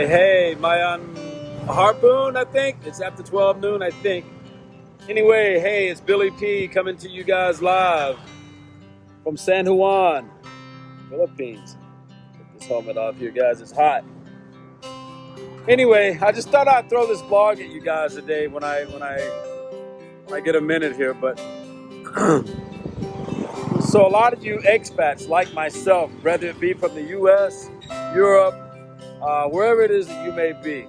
Hey, my Harpoon, I think. It's after 12 noon, I think. Anyway, hey, it's Billy P coming to you guys live from San Juan, Philippines. Get this helmet off here, guys. It's hot. Anyway, I just thought I'd throw this vlog at you guys today when I get a minute here. But so a lot of you expats like myself, whether it be from the U.S., Europe, wherever it is that you may be.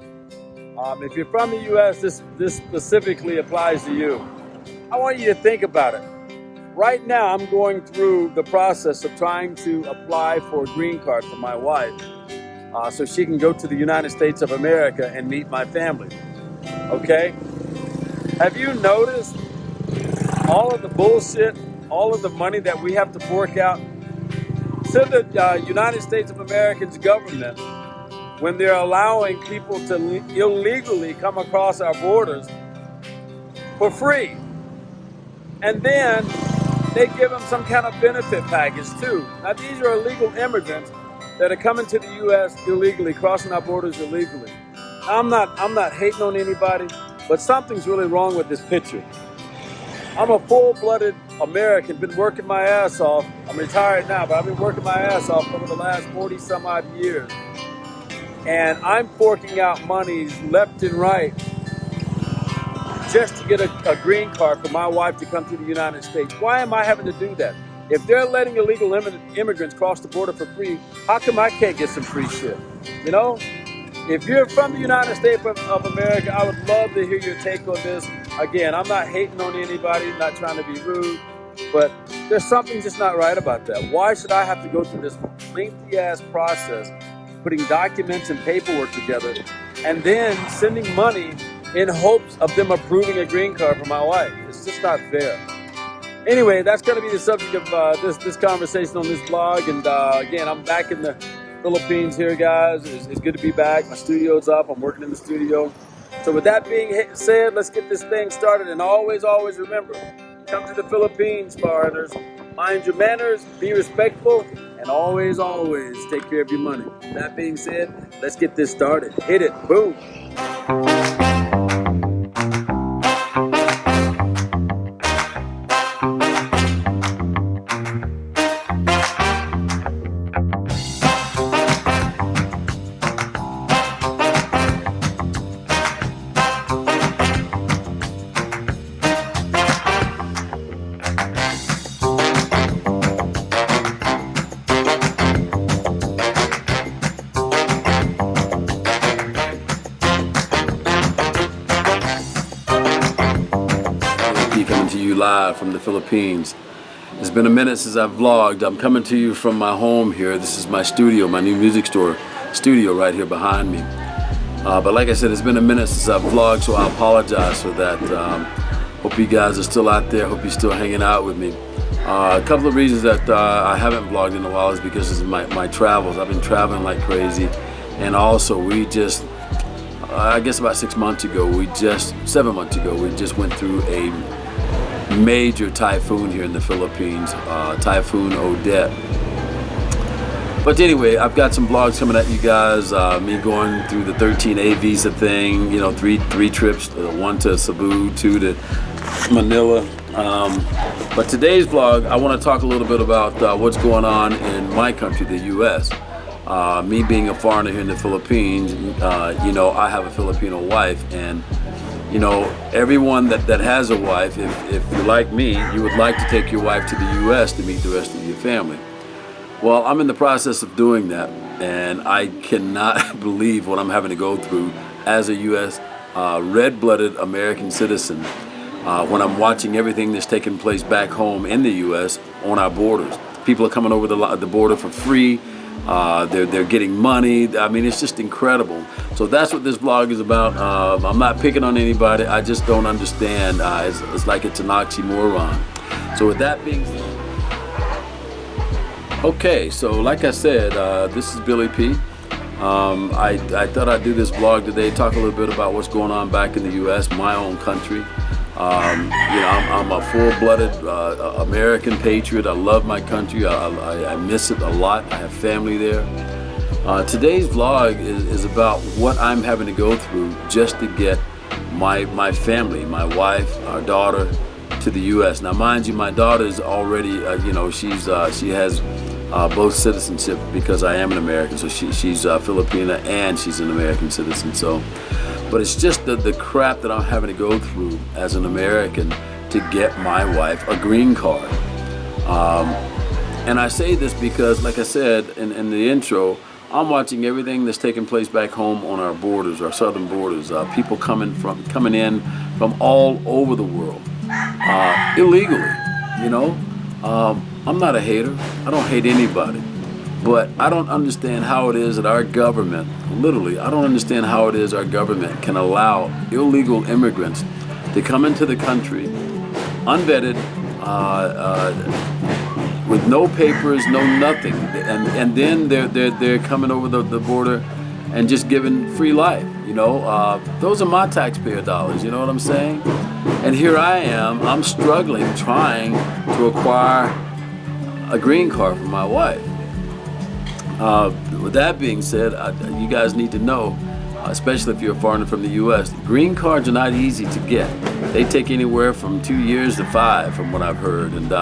If you're from the U.S., this specifically applies to you. I want you to think about it. Right now, I'm going through the process of trying to apply for a green card for my wife so she can go to the United States of America and meet my family. Okay? Have you noticed all of the bullshit, all of the money that we have to fork out to the United States of America's government when they're allowing people to illegally come across our borders for free? And then they give them some kind of benefit package too. Now these are illegal immigrants that are coming to the U.S. illegally, crossing our borders illegally. I'm not hating on anybody, but something's really wrong with this picture. I'm a full-blooded American, been working my ass off. I'm retired now, but I've been working my ass off over the last 40 some odd years. And I'm forking out monies left and right just to get a green card for my wife to come to the United States. Why am I having to do that? If they're letting illegal immigrants cross the border for free, how come I can't get some free shit? You know? If you're from the United States of America, I would love to hear your take on this. Again, I'm not hating on anybody, not trying to be rude, but there's something just not right about that. Why should I have to go through this lengthy-ass process, putting documents and paperwork together, and then sending money in hopes of them approving a green card for my wife? It's just not fair. Anyway, that's going to be the subject of this conversation on this blog. And again, I'm back in the Philippines here, guys. It's good to be back. My studio's up. I'm working in the studio. So with that being said, let's get this thing started. And always remember, come to the Philippines, foreigners. Mind your manners, be respectful, and always take care of your money. That being said, let's get this started. Hit it. Boom. Coming to you live from the Philippines. It's been a minute since I've vlogged. I'm coming to you from my home here. This is my studio, my new music store studio right here behind me. But like I said, it's been a minute since I've vlogged, so I apologize for that. Hope you guys are still out there. Hope you're still hanging out with me. A couple of reasons that I haven't vlogged in a while is because of my travels. I've been traveling like crazy. And also we just, I guess about 7 months ago, we just went through a major typhoon here in the Philippines, Typhoon Odette. But anyway, I've got some vlogs coming at you guys, me going through the 13A visa thing, you know, three trips, one to Cebu, 2 to Manila. But today's vlog, I want to talk a little bit about what's going on in my country, the U.S. Me being a foreigner here in the Philippines, you know, I have a Filipino wife, and you know, everyone that has a wife, if you're like me, you would like to take your wife to the U.S. to meet the rest of your family. Well, I'm in the process of doing that, and I cannot believe what I'm having to go through as a U.S. Red-blooded American citizen when I'm watching everything that's taking place back home in the U.S. on our borders. People are coming over the border for free. They're getting money. I mean, it's just incredible. So that's what this vlog is about. I'm not picking on anybody. I just don't understand. It's like it's an oxymoron. So with that being said, okay, so like I said, this is Billy P. I thought I'd do this vlog today, talk a little bit about what's going on back in the U.S., my own country. You know, I'm a full-blooded American patriot. I love my country. I miss it a lot. I have family there. Today's vlog is about what I'm having to go through just to get my family, my wife, our daughter, to the U.S. Now, mind you, my daughter is already, she has both citizenship because I am an American. So she's Filipina and she's an American citizen. So, but it's just the crap that I'm having to go through as an American to get my wife a green card. And I say this because, like I said in the intro, I'm watching everything that's taking place back home on our borders, our southern borders. People coming in from all over the world, illegally. You know, I'm not a hater. I don't hate anybody, but I don't understand how it is that our government, literally, I don't understand how it is our government can allow illegal immigrants to come into the country, unvetted, with no papers, no nothing, and then they're coming over the border and just giving free life. You know, those are my taxpayer dollars. You know what I'm saying? And here I am, I'm struggling, trying to acquire a green card for my wife. With that being said, you guys need to know, especially if you're a foreigner from the U.S., green cards are not easy to get. They take anywhere from 2 years to 5, from what I've heard. And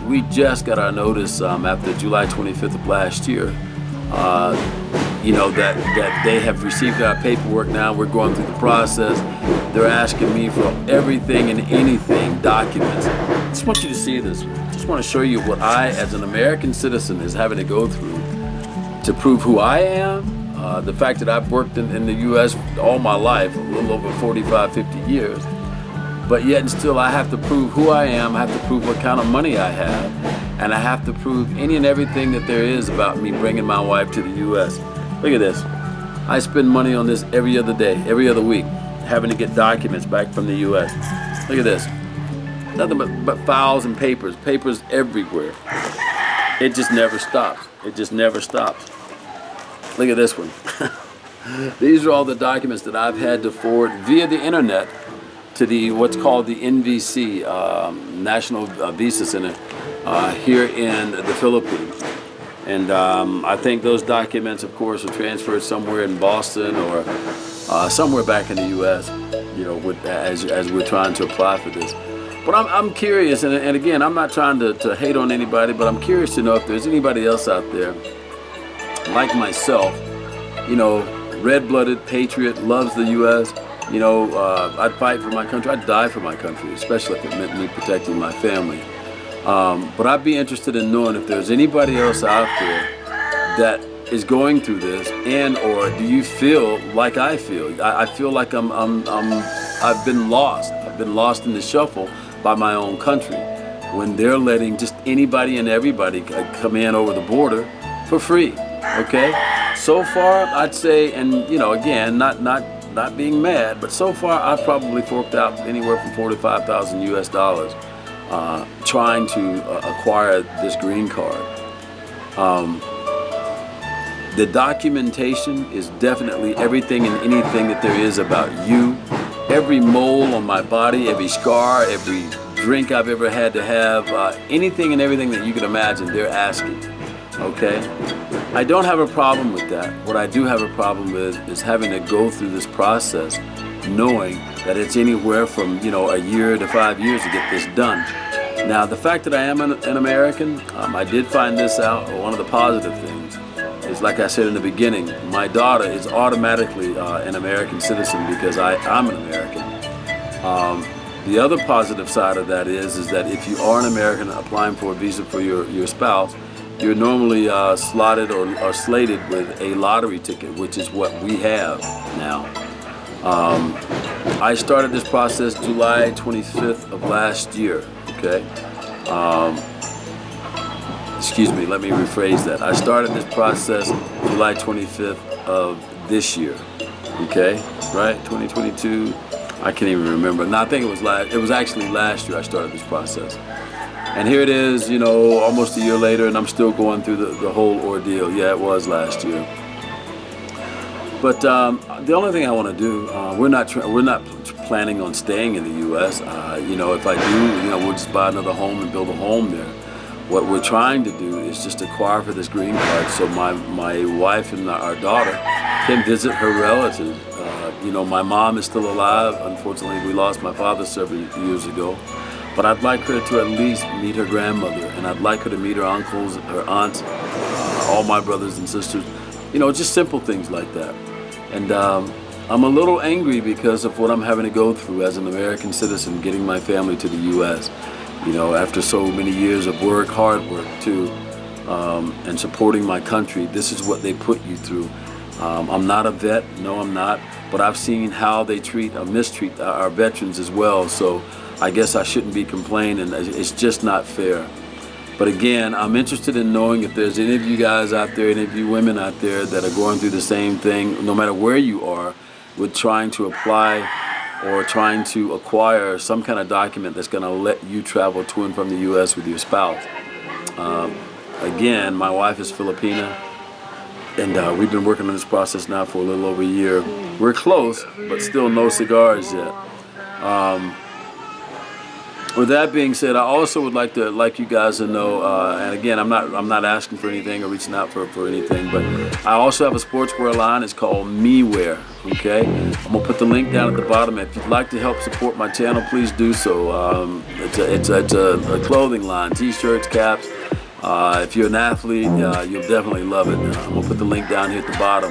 we just got our notice after July 25th of last year. That they have received our paperwork now. We're going through the process. They're asking me for everything and anything, documents. I just want you to see this. Just want to show you what I, as an American citizen, is having to go through to prove who I am. The fact that I've worked in the U.S. all my life, a little over 45, 50 years. But yet and still I have to prove who I am, I have to prove what kind of money I have, and I have to prove any and everything that there is about me bringing my wife to the U.S. Look at this. I spend money on this every other day, every other week, having to get documents back from the U.S. Look at this. Nothing but files and papers everywhere. It just never stops. It just never stops. Look at this one. These are all the documents that I've had to forward via the internet to what's called the NVC, National Visa Center, here in the Philippines. And I think those documents, of course, are transferred somewhere in Boston or somewhere back in the U.S., you know, as we're trying to apply for this. But I'm curious, and again, I'm not trying to hate on anybody, but I'm curious to know if there's anybody else out there, like myself, you know, red-blooded patriot, loves the U.S., you know, I'd fight for my country. I'd die for my country, especially if it meant me protecting my family. But I'd be interested in knowing if there's anybody else out there that is going through this, or do you feel like I feel? I feel like I've been lost. I've been lost in the shuffle by my own country when they're letting just anybody and everybody come in over the border for free. Okay. So far, I'd say, and you know, again, not being mad, but so far I've probably forked out anywhere from $45,000 US trying to acquire this green card. The documentation is definitely everything and anything that there is about you. Every mole on my body, every scar, every drink I've ever had to have, anything and everything that you can imagine, they're asking. Okay? I don't have a problem with that. What I do have a problem with is having to go through this process knowing that it's anywhere from, you know, a year to 5 years to get this done. Now, the fact that I am an American, I did find this out. One of the positive things is, like I said in the beginning, my daughter is automatically an American citizen because I'm an American. The other positive side of that is that if you are an American applying for a visa for your spouse, you're normally slotted or slated with a lottery ticket, which is what we have now. I started this process July 25th of last year, okay? Excuse me, let me rephrase that. I started this process July 25th of this year, okay? Right, 2022, I can't even remember. No, I think it was actually last year I started this process. And here it is, you know, almost a year later, and I'm still going through the whole ordeal. Yeah, it was last year. But the only thing I want to do, we're not planning on staying in the U.S. You know, if I do, you know, we'll just buy another home and build a home there. What we're trying to do is just acquire for this green card so my wife and our daughter can visit her relatives. My mom is still alive. Unfortunately, we lost my father several years ago. But I'd like her to at least meet her grandmother, and I'd like her to meet her uncles, her aunts, all my brothers and sisters. Just simple things like that. And I'm a little angry because of what I'm having to go through as an American citizen, getting my family to the U.S. After so many years of work, hard work too, and supporting my country, this is what they put you through. I'm not a vet, no I'm not, but I've seen how they mistreat our veterans as well, so I guess I shouldn't be complaining. It's just not fair. But again, I'm interested in knowing if there's any of you guys out there, any of you women out there that are going through the same thing, no matter where you are, with trying to apply or trying to acquire some kind of document that's going to let you travel to and from the U.S. with your spouse. Again, my wife is Filipina, and we've been working on this process now for a little over a year. We're close, but still no cigars yet. With that being said, I also would like you guys to know, and again, I'm not asking for anything or reaching out for anything, but I also have a sportswear line. It's called MeWear. Okay, I'm gonna put the link down at the bottom. If you'd like to help support my channel, please do so. It's a clothing line, t-shirts, caps. If you're an athlete, you'll definitely love it. I'm gonna put the link down here at the bottom.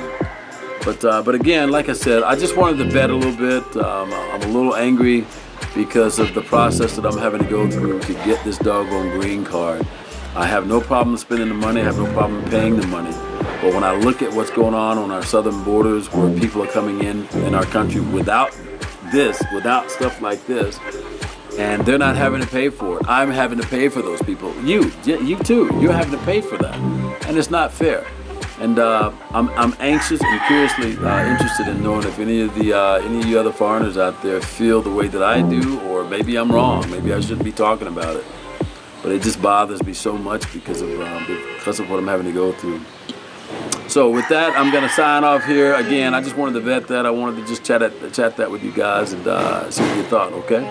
But again, like I said, I just wanted to vet a little bit. I'm a little angry because of the process that I'm having to go through to get this doggone green card. I have no problem spending the money, I have no problem paying the money. But when I look at what's going on our southern borders, where people are coming in our country without stuff like this, and they're not having to pay for it. I'm having to pay for those people. You too, you're having to pay for that. And it's not fair. And I'm anxious and curiously interested in knowing if any of you other foreigners out there feel the way that I do, or maybe I'm wrong. Maybe I shouldn't be talking about it. But it just bothers me so much because of what I'm having to go through. So with that, I'm gonna sign off here. Again, I just wanted to vet that. I wanted to just chat that with you guys and see what you thought. Okay.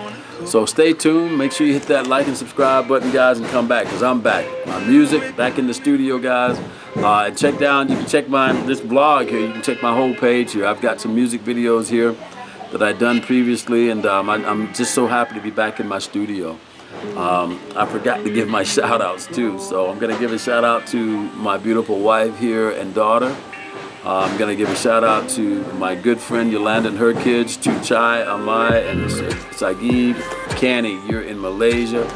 So stay tuned. Make sure you hit that like and subscribe button, guys, and come back, because I'm back. My music back in the studio, guys. You can check this blog here. You can check my whole page here. I've got some music videos here that I've done previously, and I'm just so happy to be back in my studio. I forgot to give my shout outs too, so I'm gonna give a shout out to my beautiful wife here and daughter. I'm gonna give a shout out to my good friend Yolanda and her kids, to Chai, Amai, and Sagib. Canny, you're in Malaysia.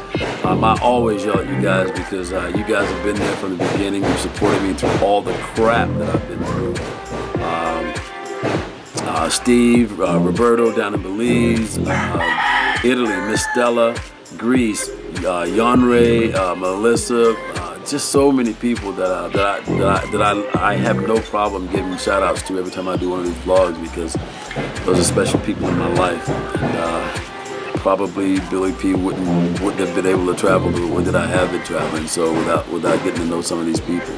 I always yell at you guys because you guys have been there from the beginning. You've supported me through all the crap that I've been through. Steve, Roberto down in Belize, Italy, Miss Stella, Greece, Yanre, Melissa, just so many people that I have no problem giving shout outs to every time I do one of these vlogs, because those are special people in my life. And probably Billy P wouldn't have been able to travel the way that I have been traveling, so without getting to know some of these people.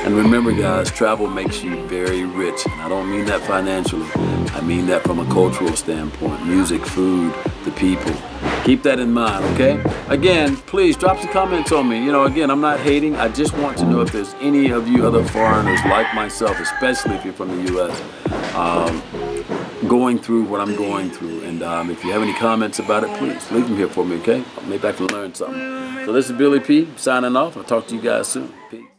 And remember, guys, travel makes you very rich. And I don't mean that financially. I mean that from a cultural standpoint. Music, food, the people. Keep that in mind, okay? Again, please drop some comments on me. Again, I'm not hating. I just want to know if there's any of you other foreigners like myself, especially if you're from the U.S., going through what I'm going through. And if you have any comments about it, please leave them here for me, okay? Maybe I can learn something. So this is Billy P signing off. I'll talk to you guys soon. Peace.